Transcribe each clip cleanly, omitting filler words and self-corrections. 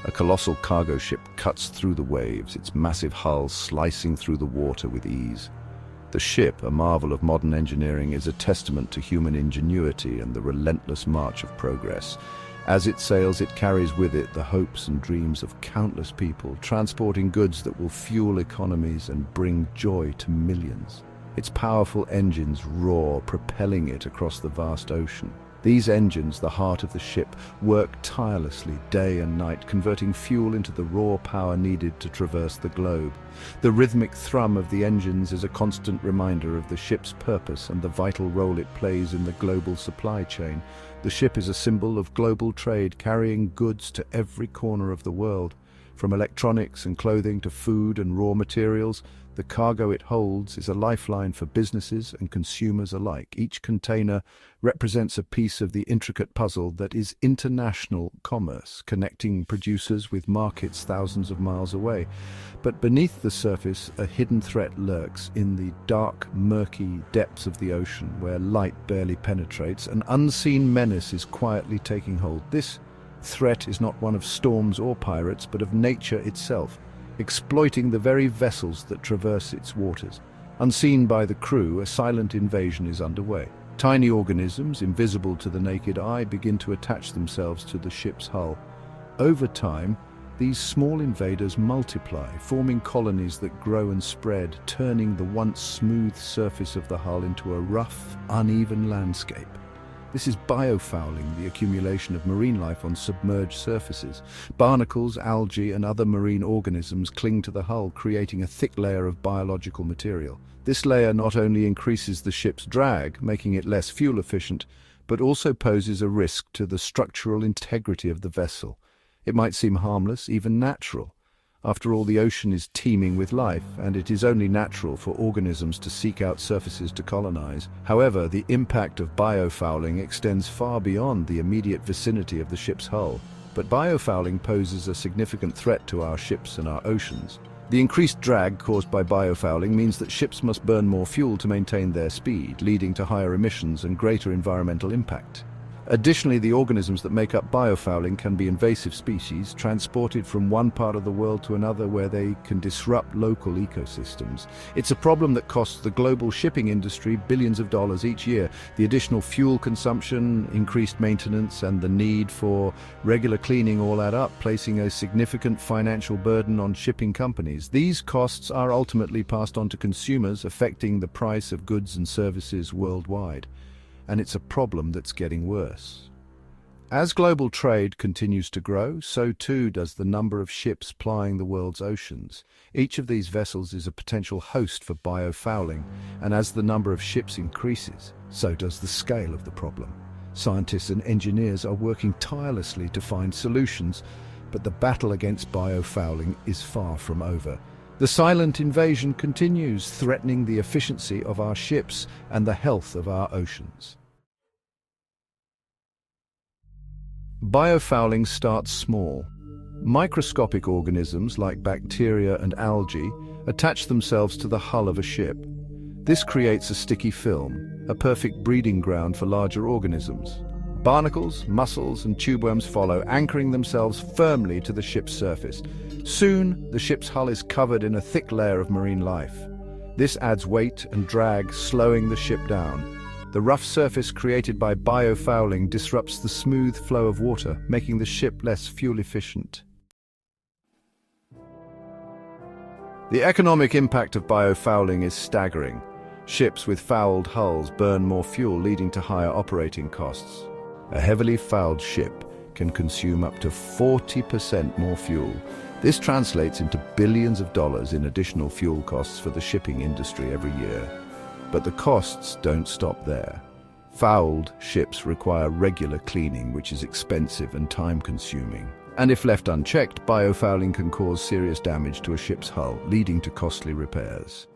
A colossal cargo ship cuts through the waves, its massive hull slicing through the water with ease. The ship, a marvel of modern engineering, is a testament to human ingenuity and the relentless march of progress. As it sails, it carries with it the hopes and dreams of countless people, transporting goods that will fuel economies and bring joy to millions. Its powerful engines roar, propelling it across the vast ocean. These engines, the heart of the ship, work tirelessly day and night, converting fuel into the raw power needed to traverse the globe. The rhythmic thrum of the engines is a constant reminder of the ship's purpose and the vital role it plays in the global supply chain. The ship is a symbol of global trade, carrying goods to every corner of the world. From electronics and clothing to food and raw materials, the cargo it holds is a lifeline for businesses and consumers alike. Each container represents a piece of the intricate puzzle that is international commerce, connecting producers with markets thousands of miles away. But beneath the surface, a hidden threat lurks. In the dark, murky depths of the ocean, where light barely penetrates, an unseen menace is quietly taking hold. This threat is not one of storms or pirates, but of nature itself, exploiting the very vessels that traverse its waters. Unseen by the crew, a silent invasion is underway. Tiny organisms, invisible to the naked eye, begin to attach themselves to the ship's hull. Over time, these small invaders multiply, forming colonies that grow and spread, turning the once smooth surface of the hull into a rough, uneven landscape. This is biofouling, the accumulation of marine life on submerged surfaces. Barnacles, algae, and other marine organisms cling to the hull, creating a thick layer of biological material. This layer not only increases the ship's drag, making it less fuel efficient, but also poses a risk to the structural integrity of the vessel. It might seem harmless, even natural. After all, the ocean is teeming with life, and it is only natural for organisms to seek out surfaces to colonize. However, the impact of biofouling extends far beyond the immediate vicinity of the ship's hull. But biofouling poses a significant threat to our ships and our oceans. The increased drag caused by biofouling means that ships must burn more fuel to maintain their speed, leading to higher emissions and greater environmental impact. Additionally, the organisms that make up biofouling can be invasive species, transported from one part of the world to another where they can disrupt local ecosystems. It's a problem that costs the global shipping industry billions of dollars each year. The additional fuel consumption, increased maintenance, and the need for regular cleaning all add up, placing a significant financial burden on shipping companies. These costs are ultimately passed on to consumers, affecting the price of goods and services worldwide. And it's a problem that's getting worse. As global trade continues to grow, so too does the number of ships plying the world's oceans. Each of these vessels is a potential host for biofouling, and as the number of ships increases, so does the scale of the problem. Scientists and engineers are working tirelessly to find solutions, but the battle against biofouling is far from over. The silent invasion continues, threatening the efficiency of our ships and the health of our oceans. Biofouling starts small. Microscopic organisms like bacteria and algae attach themselves to the hull of a ship. This creates a sticky film, a perfect breeding ground for larger organisms. Barnacles, mussels, and tubeworms follow, anchoring themselves firmly to the ship's surface. Soon, the ship's hull is covered in a thick layer of marine life. This adds weight and drag, slowing the ship down. The rough surface created by biofouling disrupts the smooth flow of water, making the ship less fuel efficient. The economic impact of biofouling is staggering. Ships with fouled hulls burn more fuel, leading to higher operating costs. A heavily fouled ship can consume up to 40% more fuel. This translates into billions of dollars in additional fuel costs for the shipping industry every year. But the costs don't stop there. Fouled ships require regular cleaning, which is expensive and time-consuming. And if left unchecked, biofouling can cause serious damage to a ship's hull, leading to costly repairs.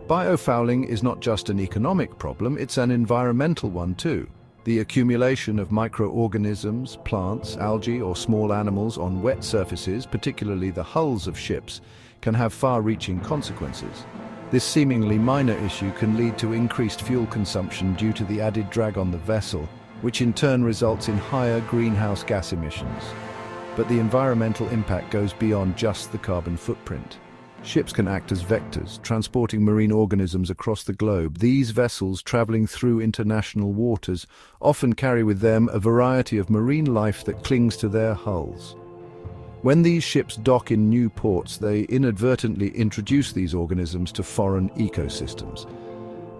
Biofouling is not just an economic problem, it's an environmental one too. The accumulation of microorganisms, plants, algae, or small animals on wet surfaces, particularly the hulls of ships, can have far-reaching consequences. This seemingly minor issue can lead to increased fuel consumption due to the added drag on the vessel, which in turn results in higher greenhouse gas emissions. But the environmental impact goes beyond just the carbon footprint. Ships can act as vectors, transporting marine organisms across the globe. These vessels, traveling through international waters, often carry with them a variety of marine life that clings to their hulls. When these ships dock in new ports, they inadvertently introduce these organisms to foreign ecosystems.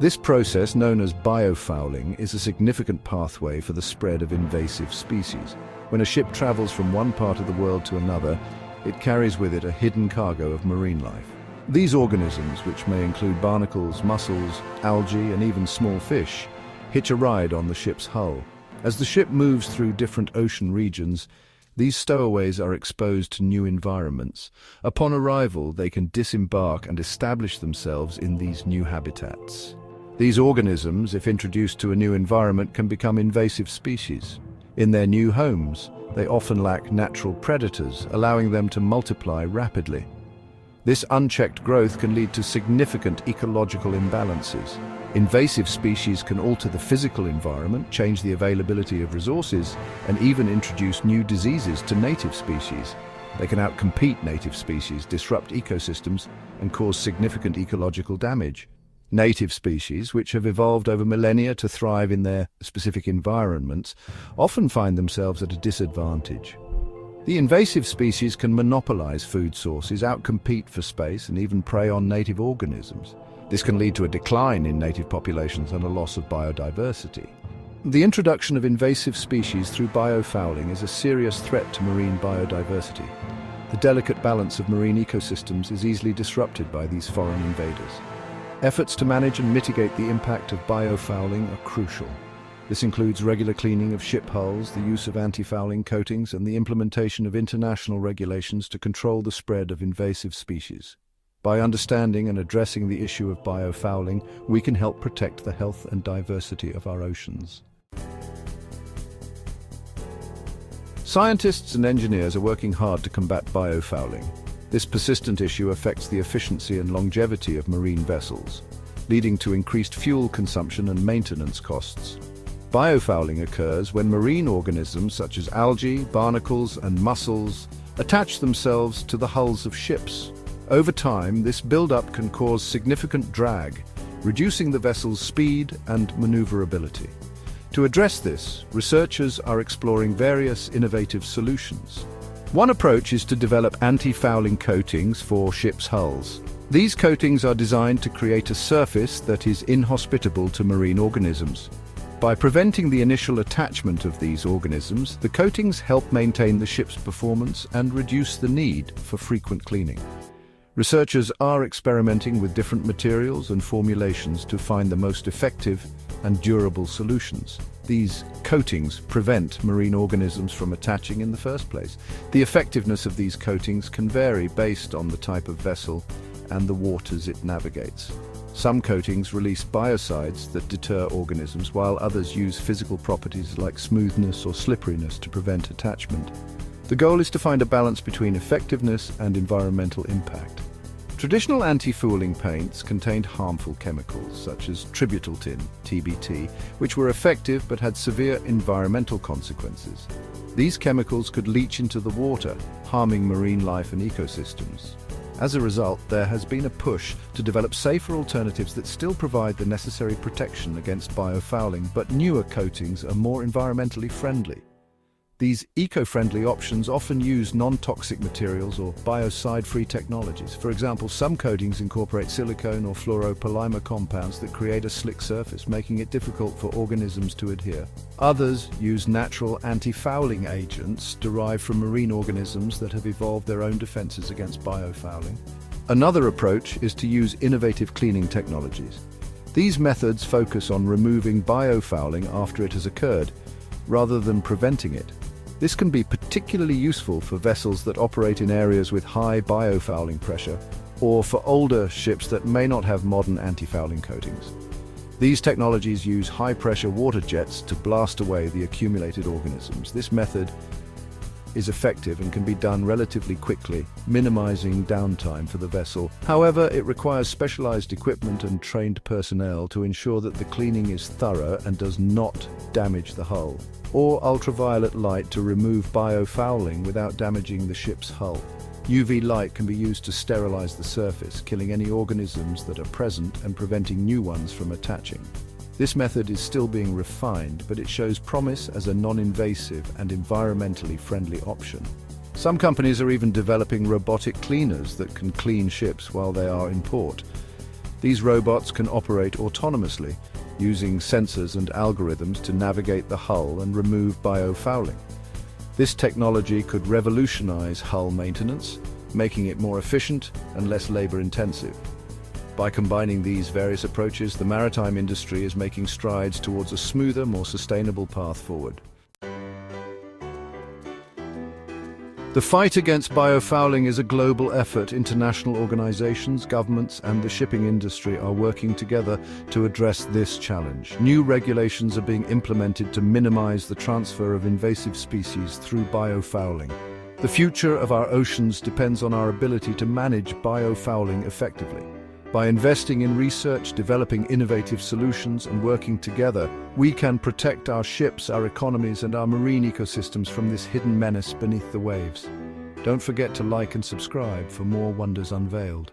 This process, known as biofouling, is a significant pathway for the spread of invasive species. When a ship travels from one part of the world to another, it carries with it a hidden cargo of marine life. These organisms, which may include barnacles, mussels, algae, and even small fish, hitch a ride on the ship's hull. As the ship moves through different ocean regions, these stowaways are exposed to new environments. Upon arrival, they can disembark and establish themselves in these new habitats. These organisms, if introduced to a new environment, can become invasive species. In their new homes, they often lack natural predators, allowing them to multiply rapidly. This unchecked growth can lead to significant ecological imbalances. Invasive species can alter the physical environment, change the availability of resources, and even introduce new diseases to native species. They can outcompete native species, disrupt ecosystems, and cause significant ecological damage. Native species, which have evolved over millennia to thrive in their specific environments, often find themselves at a disadvantage. The invasive species can monopolize food sources, outcompete for space, and even prey on native organisms. This can lead to a decline in native populations and a loss of biodiversity. The introduction of invasive species through biofouling is a serious threat to marine biodiversity. The delicate balance of marine ecosystems is easily disrupted by these foreign invaders. Efforts to manage and mitigate the impact of biofouling are crucial. This includes regular cleaning of ship hulls, the use of anti-fouling coatings, and the implementation of international regulations to control the spread of invasive species. By understanding and addressing the issue of biofouling, we can help protect the health and diversity of our oceans. Scientists and engineers are working hard to combat biofouling. This persistent issue affects the efficiency and longevity of marine vessels, leading to increased fuel consumption and maintenance costs. Biofouling occurs when marine organisms such as algae, barnacles, and mussels attach themselves to the hulls of ships. Over time, this buildup can cause significant drag, reducing the vessel's speed and maneuverability. To address this, researchers are exploring various innovative solutions. One approach is to develop anti-fouling coatings for ships' hulls. These coatings are designed to create a surface that is inhospitable to marine organisms. By preventing the initial attachment of these organisms, the coatings help maintain the ship's performance and reduce the need for frequent cleaning. Researchers are experimenting with different materials and formulations to find the most effective and durable solutions. These coatings prevent marine organisms from attaching in the first place. The effectiveness of these coatings can vary based on the type of vessel and the waters it navigates. Some coatings release biocides that deter organisms, while others use physical properties like smoothness or slipperiness to prevent attachment. The goal is to find a balance between effectiveness and environmental impact. Traditional anti-fouling paints contained harmful chemicals such as tributyltin, TBT, which were effective but had severe environmental consequences. These chemicals could leach into the water, harming marine life and ecosystems. As a result, there has been a push to develop safer alternatives that still provide the necessary protection against biofouling, but newer coatings are more environmentally friendly. These eco-friendly options often use non-toxic materials or biocide-free technologies. For example, some coatings incorporate silicone or fluoropolymer compounds that create a slick surface, making it difficult for organisms to adhere. Others use natural anti-fouling agents derived from marine organisms that have evolved their own defenses against biofouling. Another approach is to use innovative cleaning technologies. These methods focus on removing biofouling after it has occurred, rather than preventing it. This can be particularly useful for vessels that operate in areas with high biofouling pressure, or for older ships that may not have modern anti-fouling coatings. These technologies use high-pressure water jets to blast away the accumulated organisms. This method is effective and can be done relatively quickly, minimizing downtime for the vessel. However, it requires specialized equipment and trained personnel to ensure that the cleaning is thorough and does not damage the hull, or ultraviolet light to remove biofouling without damaging the ship's hull. UV light can be used to sterilize the surface, killing any organisms that are present and preventing new ones from attaching. This method is still being refined, but it shows promise as a non-invasive and environmentally friendly option. Some companies are even developing robotic cleaners that can clean ships while they are in port. These robots can operate autonomously, using sensors and algorithms to navigate the hull and remove biofouling. This technology could revolutionize hull maintenance, making it more efficient and less labor-intensive. By combining these various approaches, the maritime industry is making strides towards a smoother, more sustainable path forward. The fight against biofouling is a global effort. International organizations, governments, and the shipping industry are working together to address this challenge. New regulations are being implemented to minimize the transfer of invasive species through biofouling. The future of our oceans depends on our ability to manage biofouling effectively. By investing in research, developing innovative solutions, and working together, we can protect our ships, our economies, and our marine ecosystems from this hidden menace beneath the waves. Don't forget to like and subscribe for more wonders unveiled.